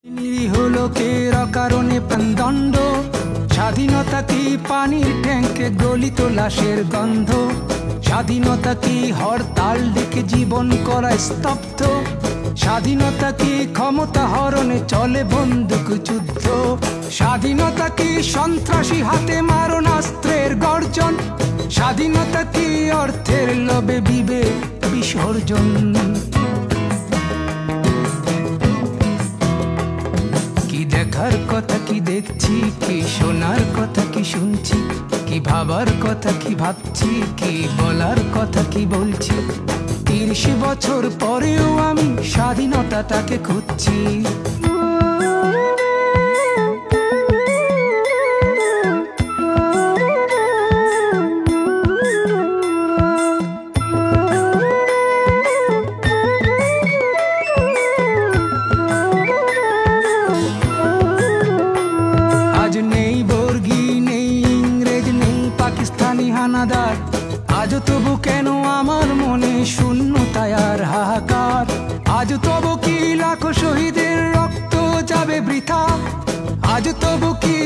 লোকের অকারণে প্রাণদণ্ড, স্বাধীনতা কি পানির ট্যাঙ্কে গলিত লাশের গন্ধ, স্বাধীনতা কি হরতাল ডেকে জীবন করা স্তব্ধ, স্বাধীনতা কি ক্ষমতা হরণে চলে বন্দুক যুদ্ধ, স্বাধীনতা কি সন্ত্রাসী হাতে মারণাস্ত্রের গর্জন, স্বাধীনতা কি অর্থের লোভে বিবেক বিসর্জন। কি দেখার কথা কি দেখছি, কি শোনার কথা কি শুনছি, কি ভাবার কথা কি ভাবছি, কি বলার কথা কি বলছি। 30 বছর পরেও আমি স্বাধীনতাটাকে খুঁজছি। আজ নেই বর্গী, নেই ইংরেজ, নেই পাকিস্তানি হানাদার, আজ তবু কেন আমার মনে শূন্যতায় আর হাহাকার। আজ তবু কি লাখো শহীদের রক্ত যাবে বৃথা, আজ তবু কি